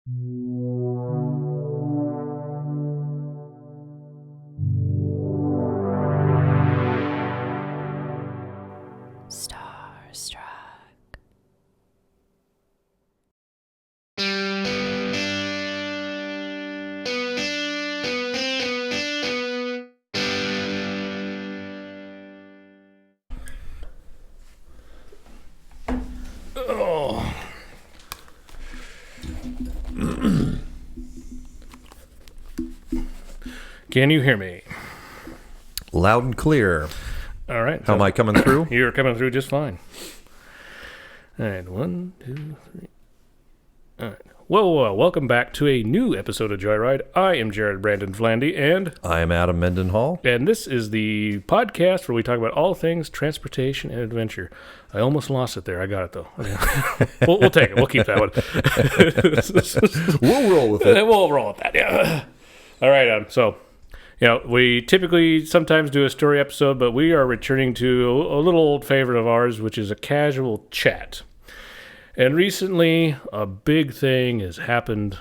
Starstruck. Oh. Can you hear me? Loud and clear. All right. How am I coming through? You're coming through just fine. All right. 1, 2, 3. All right. Well, welcome back to a new episode of Joyride. I am Jared Brandon Flandy, and I am Adam Mendenhall. And this is the podcast where we talk about all things transportation and adventure. I almost lost it there. I got it, though. We'll take it. We'll keep that one. We'll roll with it. We'll roll with that, yeah. All right, so, we typically sometimes do a story episode, but we are returning to a little old favorite of ours, which is a casual chat. And recently, a big thing has happened.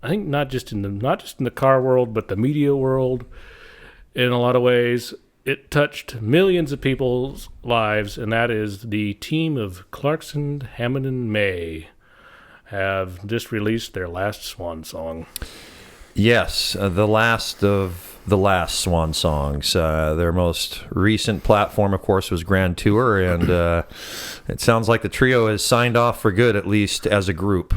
I think not just in the car world, but the media world. In a lot of ways, it touched millions of people's lives, and that is the team of Clarkson, Hammond, and May have just released their last swan song. Yes, the last of the last swan songs. Their most recent platform, of course, was Grand Tour, and it sounds like the trio has signed off for good, at least as a group.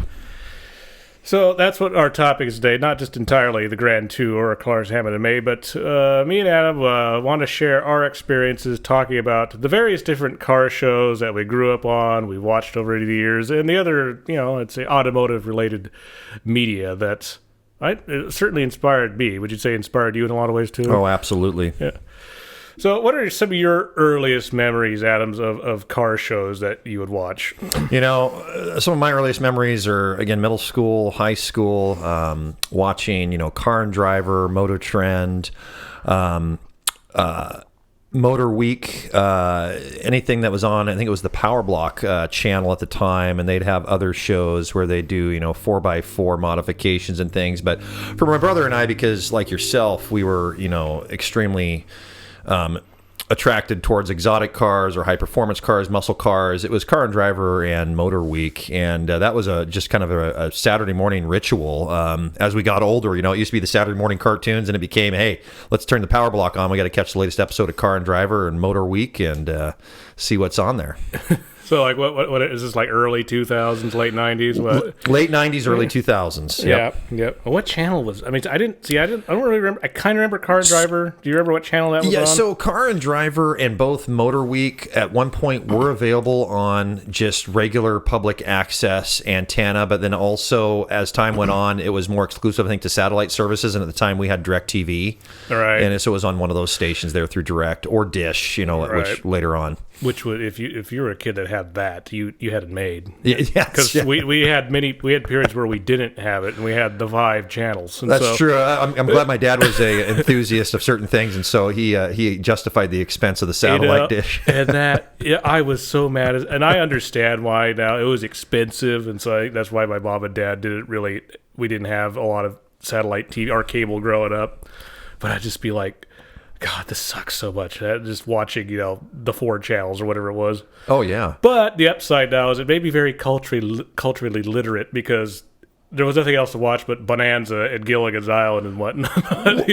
So that's what our topic is today, not just entirely the Grand Tour or Clarkson, Hammond, and May, but me and Adam want to share our experiences talking about the various different car shows that we grew up on, we've watched over the years, and the other, I'd say automotive-related media that it certainly inspired me. Would you say inspired you in a lot of ways, too? Oh, absolutely. Yeah. So what are some of your earliest memories, Adams, of car shows that you would watch? Some of my earliest memories are, again, middle school, high school, watching, Car and Driver, Motor Trend, Motor Week, anything that was on. I think it was the Power Block channel at the time, and they'd have other shows where they do 4x4 modifications and things. But for my brother and I, because like yourself, we were extremely attracted towards exotic cars or high performance cars, muscle cars. It was Car and Driver and Motor Week, and that was just kind of a Saturday morning ritual. As we got older, it used to be the Saturday morning cartoons, and it became, hey, let's turn the Power Block on. We got to catch the latest episode of Car and Driver and Motor Week and see what's on there. So, like, what is this, like early 2000s, late 90s? What? Late 90s, early 2000s. Yep. Yep. What channel was? I don't really remember. I kind of remember Car and Driver. Do you remember what channel that was on? Yeah, so Car and Driver and both Motor Week at one point were available on just regular public access antenna, but then also as time went on, it was more exclusive, I think, to satellite services, and at the time we had DirecTV. All right. And so it was on one of those stations there through Direct or Dish, which later on. Which would, if you were a kid that had that, you had it made. Yeah, because we had periods where we didn't have it, and we had the 5 channels. And That's true. I'm glad my dad was a enthusiast of certain things, and so he justified the expense of the satellite dish. And I was so mad, and I understand why now. It was expensive, and so that's why my mom and dad didn't really. We didn't have a lot of satellite TV or cable growing up, but I'd just be like, God, this sucks so much. Just watching, the 4 channels or whatever it was. Oh, yeah. But the upside now is it made me very culturally literate because there was nothing else to watch but Bonanza and Gilligan's Island and whatnot.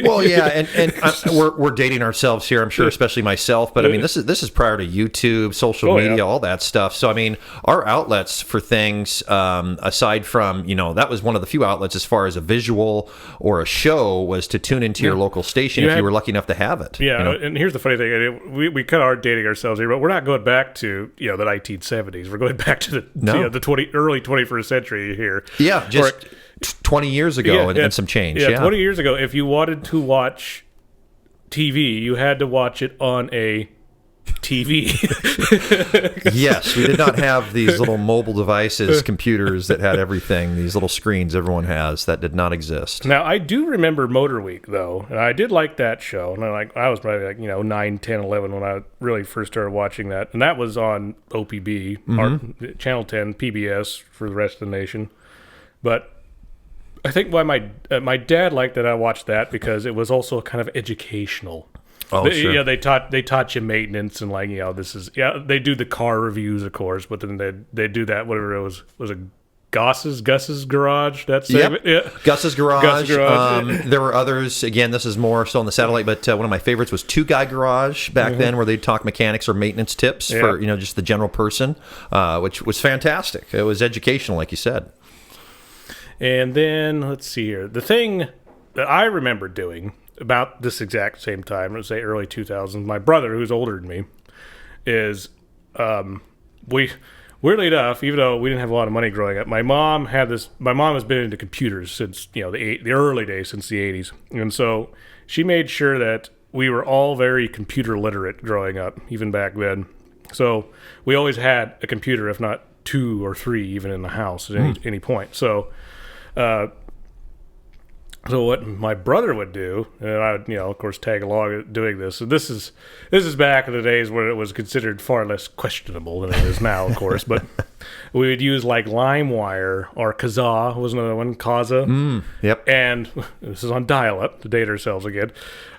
Well, yeah, and we're dating ourselves here, I'm sure, especially myself. But I mean, this is prior to YouTube, social media, all that stuff. So I mean, our outlets for things, aside from that was one of the few outlets as far as a visual or a show was to tune into your local station if you were lucky enough to have it. Yeah, and here's the funny thing: we kind of are dating ourselves here, but we're not going back to the 1970s. We're going back to the early 21st century here. Yeah, just 20 years ago and some change. Yeah, 20 years ago, if you wanted to watch TV, you had to watch it on a TV. Yes, we did not have these little mobile devices, computers that had everything, these little screens everyone has. That did not exist. Now, I do remember Motor Week, though, and I did like that show. And I was probably 9, 10, 11 when I really first started watching that. And that was on OPB, or Channel 10, PBS for the rest of the nation. But I think why my dad liked that I watched that because it was also kind of educational. Oh, sure. Yeah, they taught you maintenance and like this is they do the car reviews of course, but then they do that whatever it was a Gus's Garage. That's yeah. Gus's Garage. Gus's Garage. There were others. Again, this is more still on the satellite, but one of my favorites was Two Guy Garage back then, where they'd talk mechanics or maintenance tips for just the general person, which was fantastic. It was educational, like you said. And then let's see here. The thing that I remember doing about this exact same time, let's say early 2000s, my brother, who's older than me, is weirdly enough, even though we didn't have a lot of money growing up, my mom has been into computers since the early days, since the 80s, and so she made sure that we were all very computer literate growing up, even back then. So we always had a computer, if not 2 or 3, even in the house at any point. So what my brother would do, and I would, of course, tag along doing this. So this is back in the days where it was considered far less questionable than it is now, of course. But we would use like LimeWire or Kazaa was another one, Kazaa. Yep. And this is on dial-up to date ourselves again.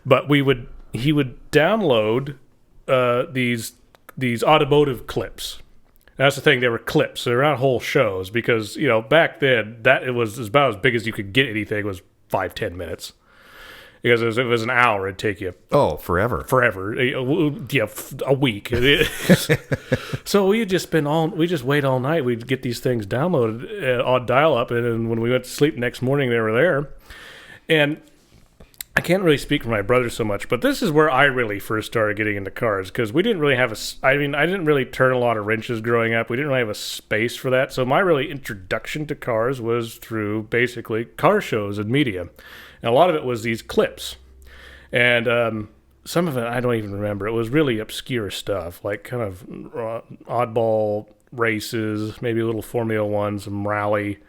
But he would download these automotive clips. That's the thing; they were clips. They're not whole shows because back then that it was about as big as you could get anything was 5-10 minutes, because if it was an hour it'd take you forever a week. So we just wait all night. We'd get these things downloaded on dial-up, and then when we went to sleep next morning they were there. And I can't really speak for my brother so much, but this is where I really first started getting into cars, because we didn't really have I didn't really turn a lot of wrenches growing up. We didn't really have a space for that. So my really introduction to cars was through basically car shows and media. And a lot of it was these clips. And some of it I don't even remember. It was really obscure stuff, like kind of oddball races, maybe a little Formula One, some rally.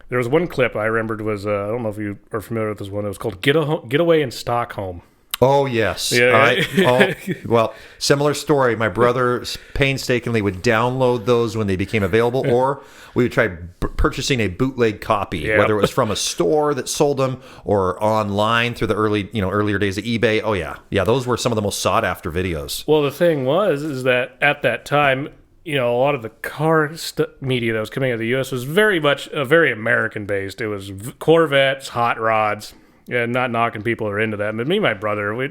There was one clip I remembered was, I don't know if you are familiar with this one. It was called Getaway in Stockholm. Oh, yes. Yeah. Well, similar story. My brother painstakingly would download those when they became available, or we would try purchasing a bootleg copy, whether it was from a store that sold them or online through the earlier days of eBay. Oh, yeah. Yeah, those were some of the most sought-after videos. Well, the thing is that at that time, a lot of the car media that was coming out of the U.S. was very much very American-based. It was Corvettes, hot rods. Yeah, not knocking people who are into that. But me and my brother, we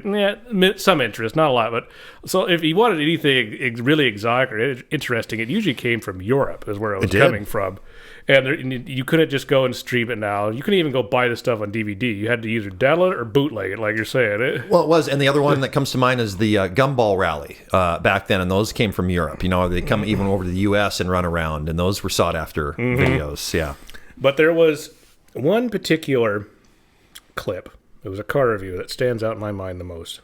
some interest, not a lot. But so if you wanted anything really exotic or interesting, it usually came from Europe is where it was coming from. And you couldn't just go and stream it now. You couldn't even go buy the stuff on DVD. You had to either download it or bootleg it, like you're saying. Well, it was. And the other one that comes to mind is the Gumball Rally back then. And those came from Europe. They come even over to the U.S. and run around. And those were sought after videos. Yeah. But there was one particular clip. It was a car review that stands out in my mind the most.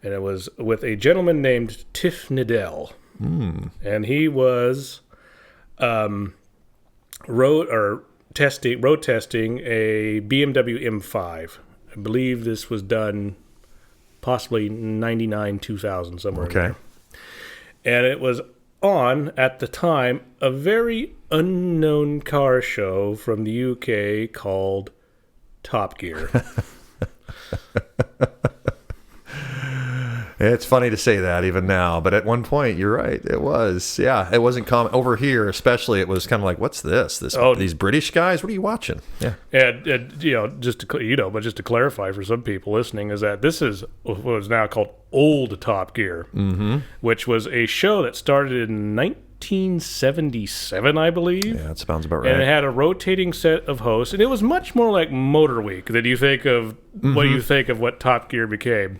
And it was with a gentleman named Tiff Niddell. And he was road testing a BMW M5. I believe this was done possibly 99, 2000, somewhere in there. And it was on, at the time, a very unknown car show from the UK called Top Gear. It's funny to say that even now, but at one point, you're right. It was, it wasn't common over here, especially. It was kind of like, what's this? These British guys? What are you watching? Yeah, and just to clarify for some people listening, is that this is what is now called Old Top Gear, which was a show that started in 1977, I believe. Yeah, that sounds about right. And it had a rotating set of hosts, and it was much more like Motor Week than you think of what you think of what Top Gear became.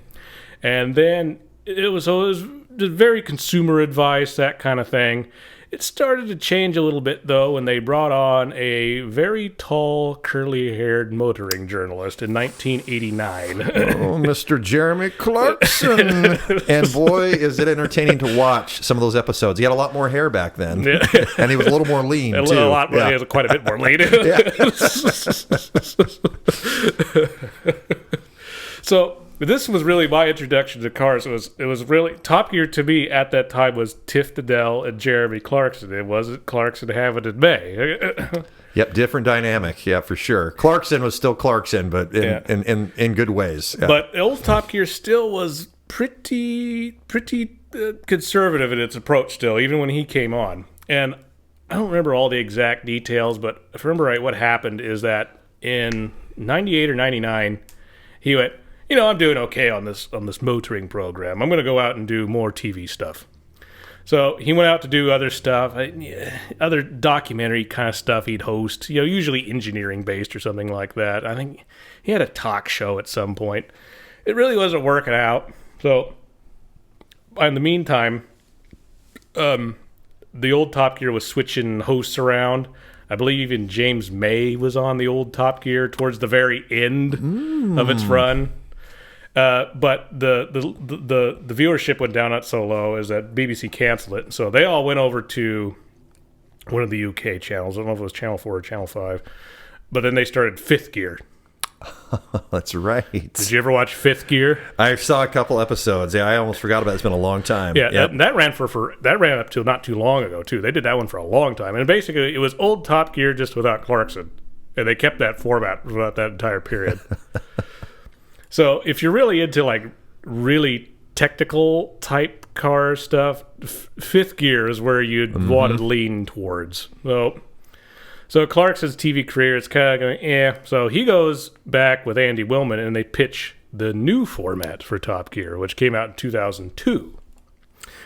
And then it was very consumer advice, that kind of thing. It started to change a little bit, though, when they brought on a very tall, curly-haired motoring journalist in 1989. Oh, Mr. Jeremy Clarkson. And boy, is it entertaining to watch some of those episodes. He had a lot more hair back then. Yeah. And he was a little more lean, too. A lot more, he was quite a bit more lean. So this was really my introduction to cars. It was really Top Gear to me at that time was Tiff Niddell and Jeremy Clarkson. It wasn't Clarkson having it May. Yep, different dynamic. Yeah, for sure. Clarkson was still Clarkson, but in good ways. Yeah. But old Top Gear still was pretty conservative in its approach still, even when he came on. And I don't remember all the exact details, but if I remember right, what happened is that in 98 or 99, he went, I'm doing okay on this motoring program. I'm going to go out and do more TV stuff. So he went out to do other stuff, other documentary kind of stuff he'd host, usually engineering based or something like that. I think he had a talk show at some point. It really wasn't working out. So in the meantime, the old Top Gear was switching hosts around. I believe even James May was on the old Top Gear towards the very end of its run. But the viewership went down not so low as that BBC canceled it. So they all went over to one of the UK channels. I don't know if it was Channel 4 or Channel 5. But then they started Fifth Gear. That's right. Did you ever watch Fifth Gear? I saw a couple episodes. Yeah, I almost forgot about it. It's been a long time. Yeah, yep. that ran that ran up to not too long ago too. They did that one for a long time, and basically it was old Top Gear just without Clarkson, and they kept that format throughout that entire period. So if you're really into like really technical type car stuff, Fifth Gear is where you'd want to lean towards. So Clarkson's TV career is kind of going, So he goes back with Andy Willman, and they pitch the new format for Top Gear, which came out in 2002,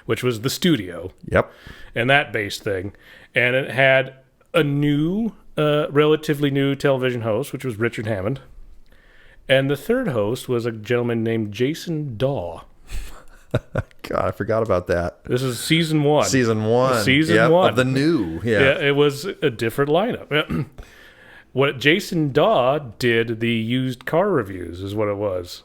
which was the studio. Yep. And that base thing. And it had a new, relatively new television host, which was Richard Hammond. And the third host was a gentleman named Jason Daw. God, I forgot about that. This is season one. Season one of the new. Yeah, it was a different lineup. What Jason Daw did, the used car reviews, is what it was.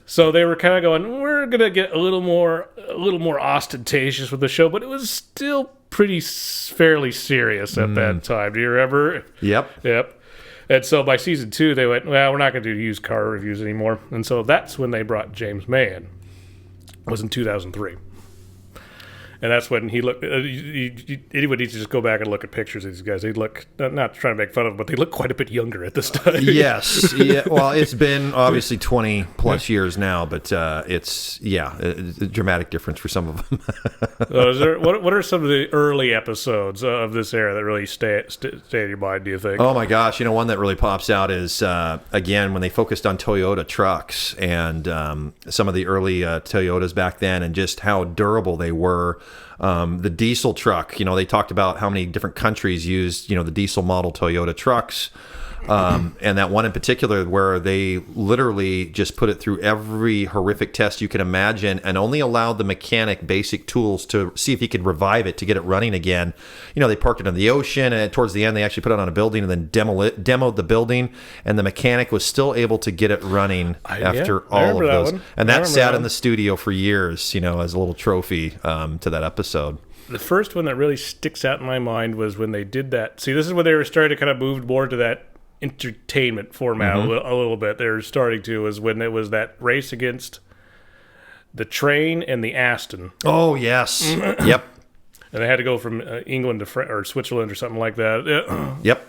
So they were kind of going, we're gonna get a little more ostentatious with the show, but it was still fairly serious at that time. Do you remember? Yep. And so by season 2, they went, well, we're not going to do used car reviews anymore. And so that's when they brought James May in. It was in 2003. And that's when he looked. Anyone needs to just go back and look at pictures of these guys. They look, not trying to make fun of them, but they look quite a bit younger at this time. Yes. Yeah. Well, it's been obviously 20 plus years now, but it's a dramatic difference for some of them. What are some of the early episodes of this era that really stay in your mind, do you think? Oh my gosh. One that really pops out is, again, when they focused on Toyota trucks and some of the early Toyotas back then and just how durable they were. The diesel truck, they talked about how many different countries used, the diesel model Toyota trucks. And that one in particular where they literally just put it through every horrific test you can imagine and only allowed the mechanic basic tools to see if he could revive it to get it running again. They parked it in the ocean, and towards the end they actually put it on a building and then demoed the building, and the mechanic was still able to get it running after all of those. And that sat in the studio for years, as a little trophy to that episode. The first one that really sticks out in my mind was when they did that. See, this is when they were starting to kind of move more to that entertainment format a little bit. They were starting to, was when it was that race against the train and the Aston. Oh, yes. Yep. And they had to go from England to or Switzerland or something like that. Yep.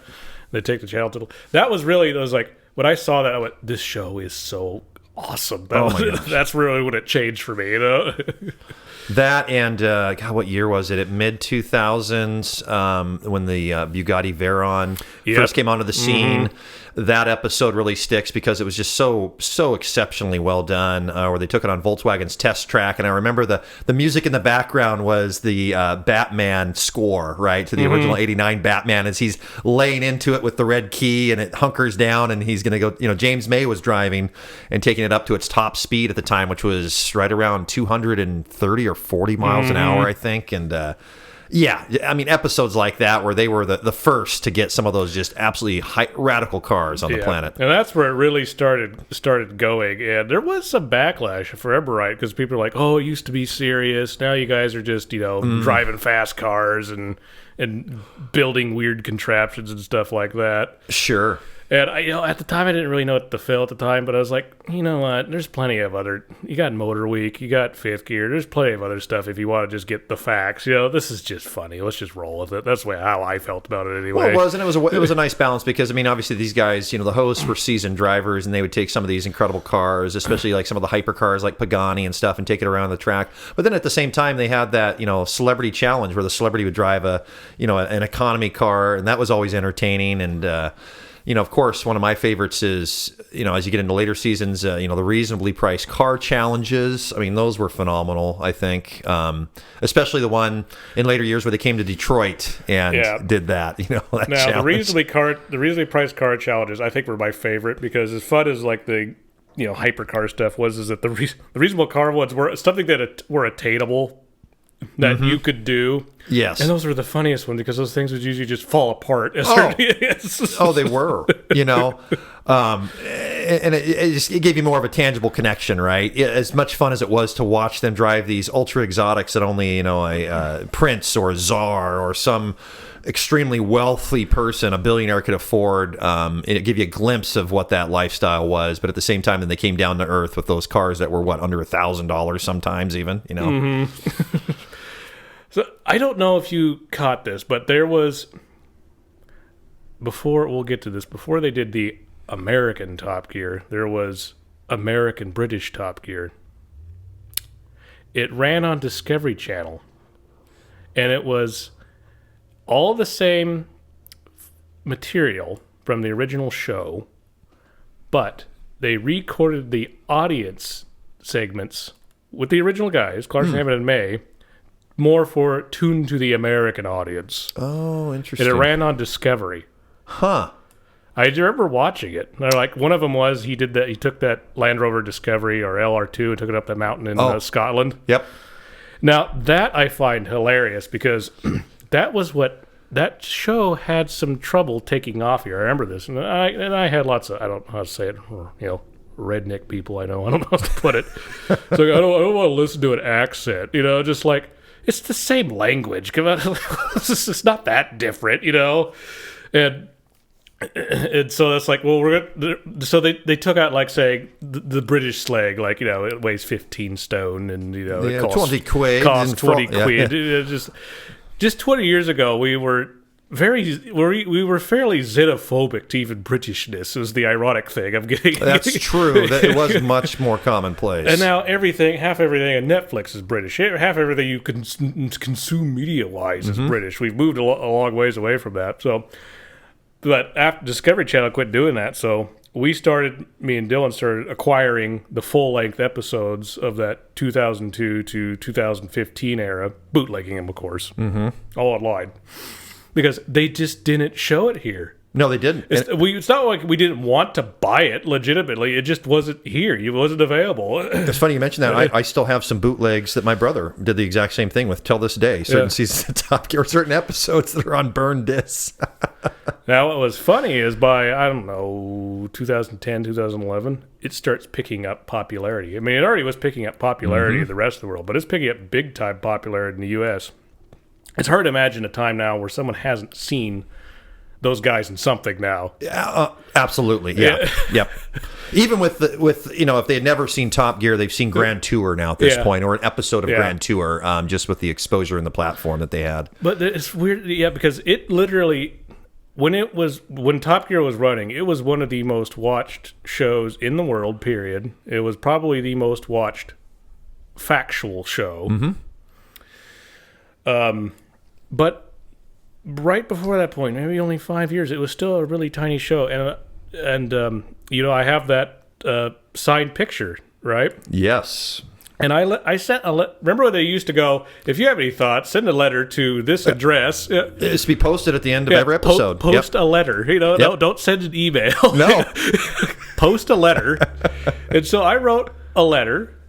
They take the channel title. That was really, it was like, when I saw that, I went, this show is so awesome. That's really when it changed for me, That and, God, what year was it? At mid-2000s, when the Bugatti Veyron first came onto the scene. That episode really sticks because it was just so exceptionally well done, where they took it on Volkswagen's test track. And I remember the music in the background was the Batman score, right, to the original 89 Batman, as he's laying into it with the red key and it hunkers down and he's going to go, James May was driving and taking it up to its top speed at the time, which was right around 230 or 40 miles an hour, I think. And episodes like that where they were the first to get some of those just absolutely radical cars on the planet. And that's where it really started going. And there was some backlash, if I remember right, because people are like, oh, it used to be serious. Now you guys are just, driving fast cars and building weird contraptions and stuff like that. Sure. And at the time, I didn't really know what to feel at the time, but I was like, you know what? There's plenty of other. You got Motor Week, you got Fifth Gear. There's plenty of other stuff if you want to just get the facts. This is just funny. Let's just roll with it. That's how I felt about it anyway. Well, it was, and it was a nice balance because obviously these guys, the hosts were seasoned drivers, and they would take some of these incredible cars, especially like some of the hypercars like Pagani and stuff, and take it around the track. But then at the same time, they had that celebrity challenge where the celebrity would drive an economy car, and that was always entertaining. And of course, one of my favorites is, as you get into later seasons, the reasonably priced car challenges. I mean, those were phenomenal, I think. Especially the one in later years where they came to Detroit and did that, that now, challenge. the reasonably priced car challenges, I think, were my favorite because as fun as like the, hypercar stuff is that the reasonable car ones were something that were attainable that you could do. Yes. And those were the funniest ones because those things would usually just fall apart. Oh, they were, and it gave you more of a tangible connection, right? As much fun as it was to watch them drive these ultra exotics that only, a prince or a czar or some extremely wealthy person, a billionaire, could afford. It gave you a glimpse of what that lifestyle was, but at the same time, then they came down to earth with those cars that were under $1,000 sometimes, even. Mm-hmm. So I don't know if you caught this, but there was we'll get to this. Before they did the American Top Gear, there was American British Top Gear. It ran on Discovery Channel, and it was all the same material from the original show, but they recorded the audience segments with the original guys, Clarkson, Hammond, and May, more tuned to the American audience. Oh, interesting. And it ran on Discovery. Huh. I remember watching it. Like one of them was he took that Land Rover Discovery or LR2 and took it up the mountain in Scotland. Yep. Now that I find hilarious because that show had some trouble taking off here. I remember this, and I had lots of, I don't know how to say it, redneck people. I don't know how to put it. So I don't want to listen to an accent. Just like. It's the same language. Come on, it's not that different, And so that's like, well, so they took out like saying the British slang, like it weighs 15 stone and it costs 20 quid. Costs 20 quid. Yeah. Just 20 years ago, we were fairly xenophobic to even Britishness is the ironic thing I'm getting. That's true. It was much more commonplace. And now half everything on Netflix is British. Half everything you consume media-wise is British. We've moved a long ways away from that. But after Discovery Channel quit doing that, so me and Dylan started acquiring the full-length episodes of that 2002 to 2015 era, bootlegging them, of course, all online. Because they just didn't show it here. No, they didn't. It's not like we didn't want to buy it legitimately. It just wasn't here. It wasn't available. It's funny you mentioned that. I still have some bootlegs that my brother did the exact same thing with till this day. Certain seasons of Top Gear, certain episodes that are on burned discs. Now, what was funny is by, 2010, 2011, it starts picking up popularity. I mean, it already was picking up popularity in the rest of the world, but it's picking up big-time popularity in the U.S. It's hard to imagine a time now where someone hasn't seen those guys in something now. Absolutely, yeah. Yep. Even with if they had never seen Top Gear, they've seen Grand Tour now at this point, or an episode of Grand Tour, just with the exposure and the platform that they had. But it's weird, because it literally, when Top Gear was running, it was one of the most watched shows in the world, period. It was probably the most watched factual show. But right before that point, maybe only 5 years, it was still a really tiny show. And I have that signed picture, right? Yes. And I sent remember when they used to go, if you have any thoughts, send a letter to this address. It's to be posted at the end of every episode. Post a letter. Don't send an email. No. Post a letter. And so I wrote a letter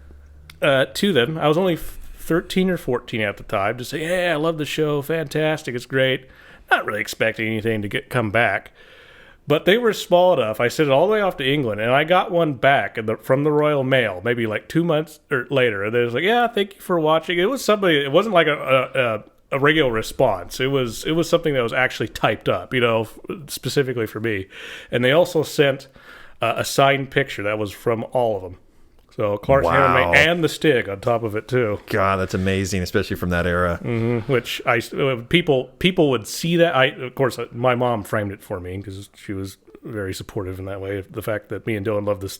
to them. I was only 13 or 14 at the time to say, hey, I love the show, fantastic, it's great. Not really expecting anything to come back. But they were small enough. I sent it all the way off to England, and I got one back from the Royal Mail, maybe like 2 months later. And they was like, yeah, thank you for watching. It was somebody, it wasn't like a a regular response. It was something that was actually typed up, specifically for me. And they also sent a signed picture that was from all of them. So Clark's Hammerman and the stick on top of it too. God, that's amazing, especially from that era. Mm-hmm. Which people would see that. Of course, my mom framed it for me because she was very supportive in that way. The fact that me and Dylan love this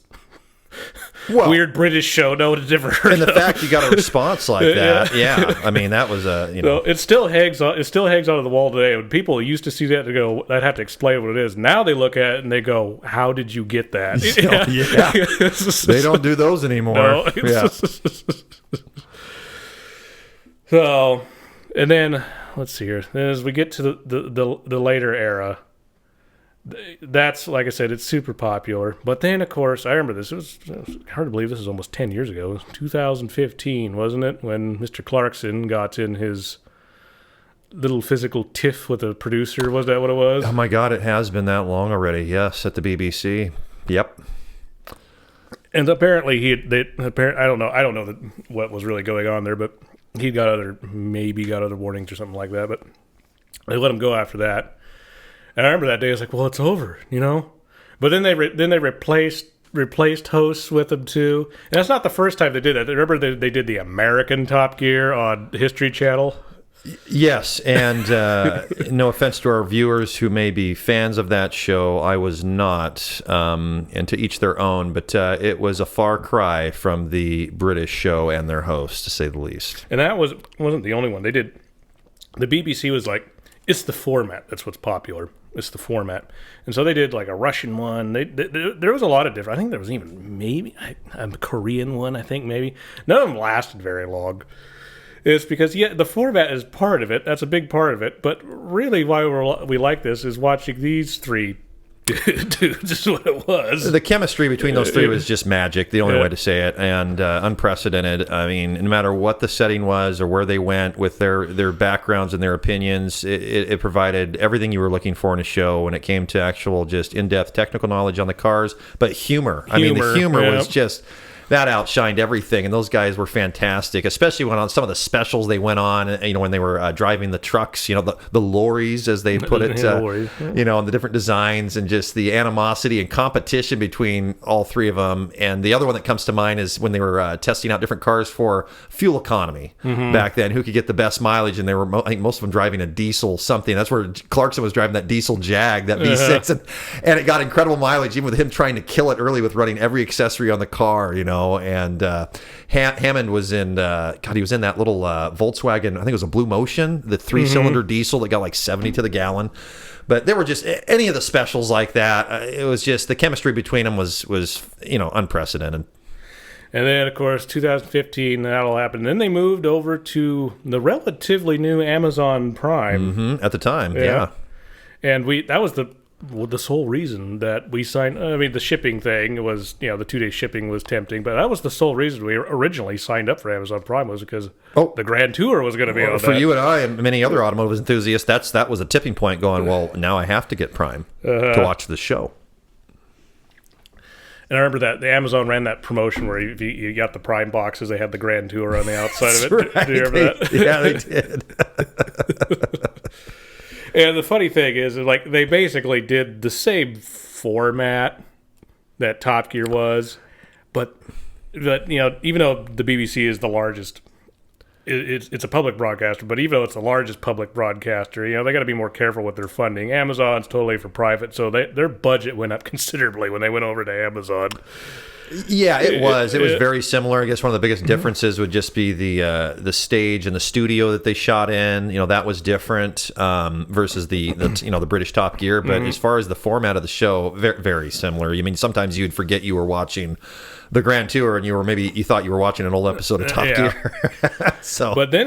weird British show no one had ever heard and the of. fact you got a response like that, yeah. I mean, that was So it still hangs on. It still hangs onto the wall today. When people used to see that, to go, I'd have to explain what it is. Now they look at it and they go, "How did you get that?" Yeah, they don't do those anymore. No. Yeah. So, and then let's see here. Then as we get to the later era, that's, like I said, it's super popular. But then, of course, I remember this. It was hard to believe this is almost 10 years ago. It was 2015, wasn't it? When Mr. Clarkson got in his little physical tiff with a producer. Was that what it was? Oh, my God, it has been that long already. Yes, at the BBC. Yep. And apparently, I don't know what was really going on there, but he got other warnings or something like that. But they let him go after that. And I remember that day, I was like, well, it's over, But then they replaced hosts with them, too. And that's not the first time they did that. Remember they did the American Top Gear on History Channel? Yes, and no offense to our viewers who may be fans of that show, I was not, and to each their own, but it was a far cry from the British show and their host, to say the least. And that wasn't the only one. The BBC was like, it's the format that's what's popular. It's the format. And so they did like a Russian one. There was a lot of different. I think there was even maybe a Korean one, I think maybe. None of them lasted very long. It's because, the format is part of it. That's a big part of it. But really why we like this is watching these three dudes is what it was. The chemistry between those three was just magic, the only way to say it, and unprecedented. I mean, no matter what the setting was or where they went with their backgrounds and their opinions, it provided everything you were looking for in a show when it came to actual just in-depth technical knowledge on the cars, but humor. I mean, the humor was just... that outshined everything, and those guys were fantastic, especially when on some of the specials they went on, when they were driving the trucks, the lorries, as they put it, and the different designs, and just the animosity and competition between all three of them. And the other one that comes to mind is when they were testing out different cars for fuel economy back then, who could get the best mileage, and they were, I think most of them driving a diesel something. That's where Clarkson was driving that diesel Jag, that V6, and it got incredible mileage, even with him trying to kill it early with running every accessory on the car, and Hammond was in he was in that little Volkswagen, I think it was a Blue Motion, the 3-cylinder diesel that got like 70 to the gallon. But there were just any of the specials like that. It was just the chemistry between them was unprecedented. And then, of course, 2015, that all happened. Then they moved over to the relatively new Amazon Prime at the time. Yeah. And that was the sole reason that we signed. I mean, the shipping thing was, the 2-day shipping was tempting, but that was the sole reason we originally signed up for Amazon Prime, was because the Grand Tour was going to be on for that. You and I and many other automotive enthusiasts, that was a tipping point going, well, now I have to get Prime to watch the show. And I remember that the Amazon ran that promotion where you got the Prime boxes, they had the Grand Tour on the outside of it. Right. Do you remember that? Yeah, they did. And the funny thing is, like, they basically did the same format that Top Gear was, but even though the BBC is the largest, it's a public broadcaster, but even though it's the largest public broadcaster, they got to be more careful with their funding. Amazon's totally for private, so their budget went up considerably when they went over to Amazon. Yeah, it was. It was very similar. I guess one of the biggest differences would just be the stage and the studio that they shot in. That was different versus the British Top Gear. But as far as the format of the show, very, very similar. I mean, sometimes you'd forget you were watching the Grand Tour, and you thought you were watching an old episode of Top Gear. But then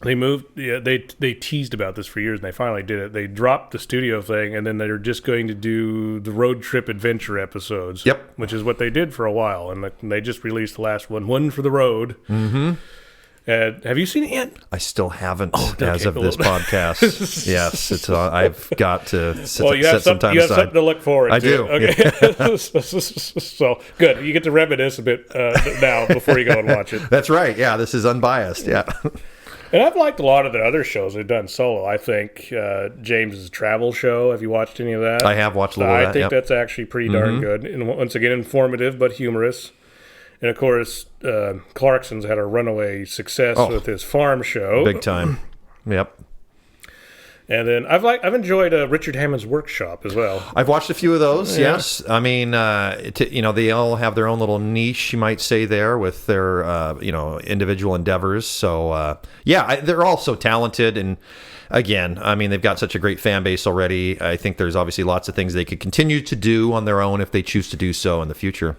they moved. Yeah, they teased about this for years, and they finally did it. They dropped the studio thing, and then they're just going to do the road trip adventure episodes. Yep, which is what they did for a while, and they just released the last one for the road. And have you seen it yet? I still haven't okay, as of this podcast. Yes, it's. I've got to set some time you have aside. something to look forward to. I do. Okay. So good. You get to reminisce a bit now before you go and watch it. That's right. Yeah, this is unbiased. Yeah. And I've liked a lot of the other shows they've done solo. I think James's travel show. Have you watched any of that? I have watched a little of that. I think that's actually pretty darn good. And once again, informative but humorous. And of course, Clarkson's had a runaway success with his farm show. Big time. Yep. And then I've enjoyed Richard Hammond's Workshop as well. I've watched a few of those. Yeah. Yes, I mean, they all have their own little niche, you might say, there with their individual endeavors. So they're all so talented, and again, I mean, they've got such a great fan base already. I think there's obviously lots of things they could continue to do on their own if they choose to do so in the future.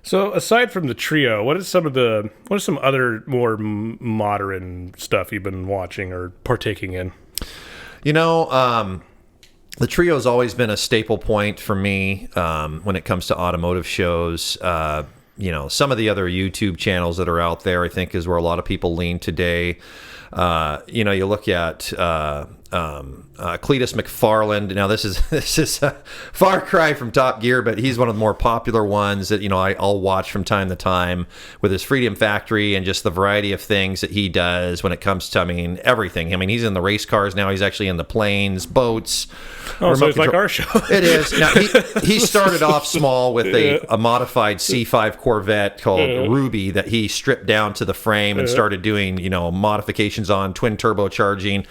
So, aside from the trio, what is some other more modern stuff you've been watching or partaking in? The trio's always been a staple point for me when it comes to automotive shows. Some of the other YouTube channels that are out there, I think, is where a lot of people lean today. You look at Cletus McFarland. Now, this is a far cry from Top Gear, but he's one of the more popular ones that I'll watch from time to time with his Freedom Factory and just the variety of things that he does when it comes to everything. I mean, he's in the race cars now. He's actually in the planes, boats. Oh, so it's like our show. It is. Now, he started off small with a modified C5 Corvette called Ruby that he stripped down to the frame and started doing modifications on, twin turbocharging.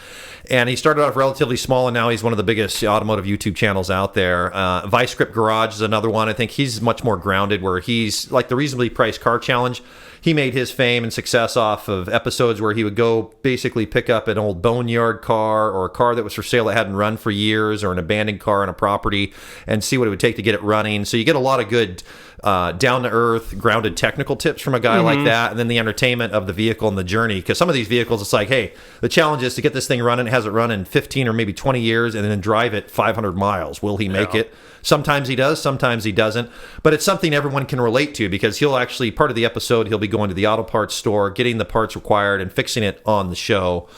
And he started off relatively small, and now he's one of the biggest automotive YouTube channels out there. Vice Grip Garage is another one. I think he's much more grounded, where he's like the Reasonably Priced Car Challenge. He made his fame and success off of episodes where he would go basically pick up an old boneyard car or a car that was for sale that hadn't run for years, or an abandoned car on a property, and see what it would take to get it running. So you get a lot of good down-to-earth, grounded technical tips from a guy like that, and then the entertainment of the vehicle and the journey. Because some of these vehicles, it's like, hey, the challenge is to get this thing running. It hasn't run in 15 or maybe 20 years, and then drive it 500 miles. Will he make it? Sometimes he does, sometimes he doesn't. But it's something everyone can relate to, because he'll actually, part of the episode, he'll be going to the auto parts store, getting the parts required, and fixing it on the show.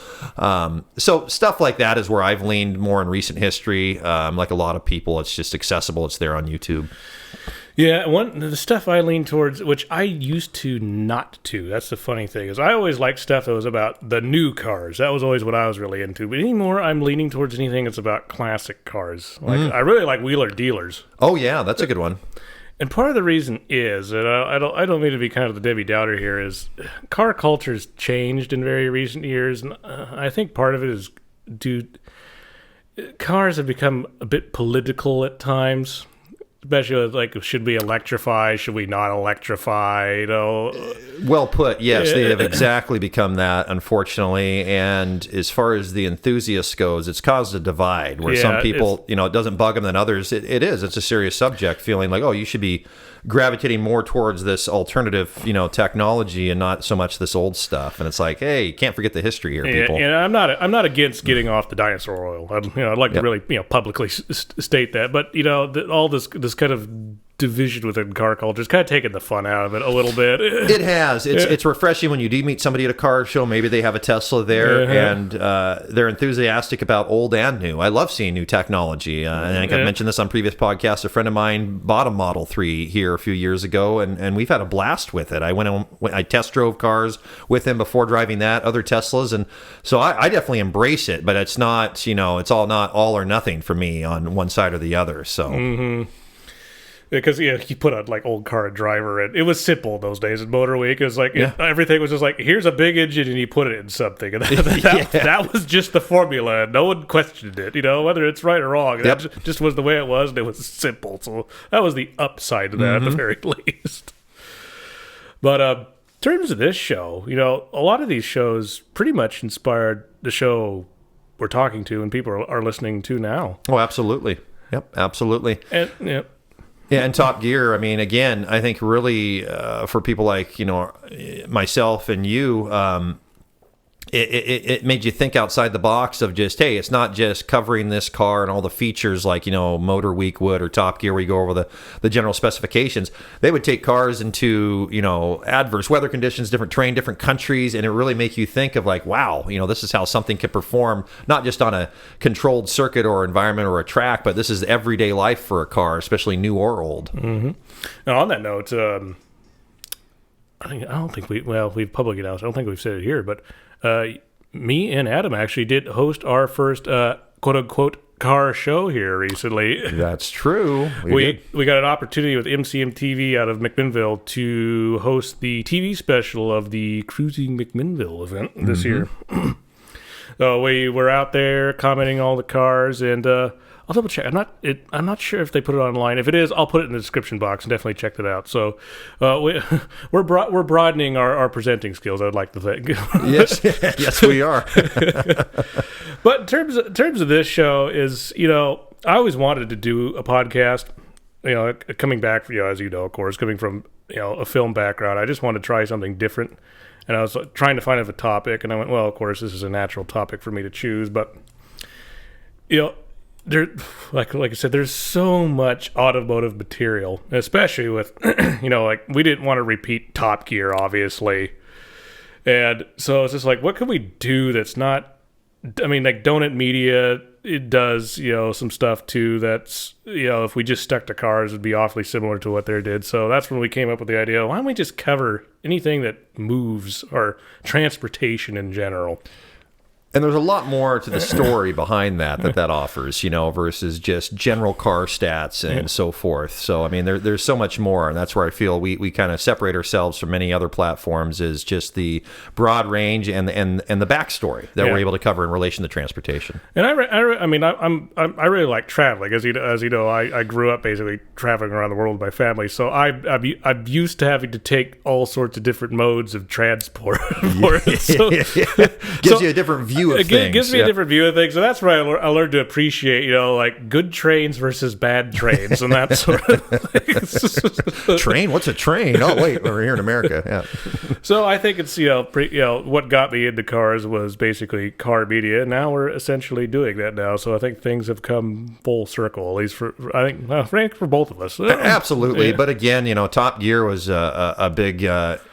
So stuff like that is where I've leaned more in recent history. Like a lot of people, it's just accessible. It's there on YouTube. Yeah, the stuff I lean towards, which I used to not to. That's the funny thing, is I always liked stuff that was about the new cars. That was always what I was really into. But anymore, I'm leaning towards anything that's about classic cars. Like I really like Wheeler Dealers. Oh yeah, that's a good one. And part of the reason is, and I don't mean to be kind of the Debbie Downer here, is car culture's changed in very recent years, and I think part of it is cars have become a bit political at times. Especially like, should we electrify? Should we not electrify? Well put. Yes, they have exactly become that, unfortunately. And as far as the enthusiasts goes, it's caused a divide where some people, it doesn't bug them than others. It is. It's a serious subject, feeling like, you should be gravitating more towards this alternative, technology and not so much this old stuff. And it's like, hey, you can't forget the history here, people. And I'm not against getting off the dinosaur oil. I'd like to really, publicly state that. But all this kind of division within car culture is kind of taking the fun out of it a little bit. It has. It's refreshing when you do meet somebody at a car show. Maybe they have a Tesla there, and they're enthusiastic about old and new. I love seeing new technology. And I think I've mentioned this on previous podcasts. A friend of mine bought a Model 3 here a few years ago, and we've had a blast with it. I test drove cars with him before driving that, other Teslas, and so I definitely embrace it. But it's not, it's not all or nothing for me on one side or the other. So. Because you put a old car driver, and it was simple those days in Motor Week. It was like everything was just like, here's a big engine, and you put it in something, and that was just the formula, and no one questioned it. Whether it's right or wrong. That just was the way it was, and it was simple. So that was the upside of that, at the very least. But in terms of this show, a lot of these shows pretty much inspired the show we're talking to and people are listening to now. Oh, absolutely. Yep, absolutely. And Yeah, and Top Gear, I mean, again, I think really for people like, myself and you, it made you think outside the box of just, hey, it's not just covering this car and all the features like, Motor Week would or Top Gear, where you go over the general specifications. They would take cars into, adverse weather conditions, different terrain, different countries, and it really make you think of like, wow, this is how something could perform, not just on a controlled circuit or environment or a track, but this is everyday life for a car, especially new or old. Mm-hmm. Now, on that note, we've publicly announced, I don't think we've said it here, but me and Adam actually did host our first quote-unquote car show here recently. That's true. We got an opportunity with MCM TV out of McMinnville to host the TV special of the Cruising McMinnville event this year. So we were out there commenting on all the cars, and I'll double check. I'm not sure if they put it online. If it is, I'll put it in the description box and definitely check that out. So we're broadening our presenting skills, I'd like to think. Yes, we are. But in terms of this show is, I always wanted to do a podcast. Coming back, as of course, coming from a film background, I just wanted to try something different. And I was trying to find a topic, and I went, well, of course, this is a natural topic for me to choose, but there, like I said, there's so much automotive material, especially with, we didn't want to repeat Top Gear, obviously. And so it's just like, what can we do that's not, like Donut Media, it does, some stuff too that's, if we just stuck to cars, it'd be awfully similar to what they did. So that's when we came up with the idea, why don't we just cover anything that moves or transportation in general? And there's a lot more to the story behind that offers, versus just general car stats and so forth. So, there's so much more, and that's where I feel we kind of separate ourselves from many other platforms, is just the broad range and the backstory that we're able to cover in relation to transportation. And I really like traveling, as you know, I grew up basically traveling around the world with my family, so I'm used to having to take all sorts of different modes of transport. Gives you a different view. It gives me a different view of things, and that's where I learned to appreciate, like good trains versus bad trains, and that sort of thing. Train? What's a train? Oh, wait, we're here in America. Yeah. So I think it's what got me into cars was basically car media, and now we're essentially doing that now. So I think things have come full circle, at least for for both of us. Absolutely, yeah. But again, Top Gear was a big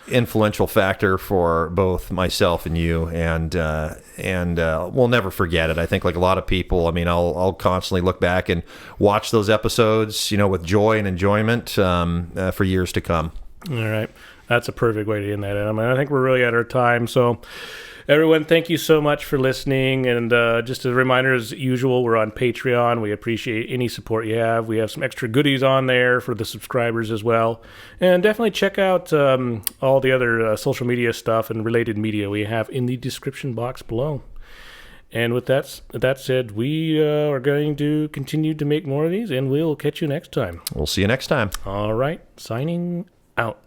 influential factor for both myself and you, and we'll never forget it. I think, like a lot of people, I'll constantly look back and watch those episodes, with joy and enjoyment for years to come. All right, that's a perfect way to end that. I think we're really at our time. So, everyone, thank you so much for listening. And just a reminder, as usual, we're on Patreon. We appreciate any support you have. We have some extra goodies on there for the subscribers as well. And definitely check out all the other social media stuff and related media we have in the description box below. And with that said, we are going to continue to make more of these, and we'll catch you next time. We'll see you next time. All right, signing out.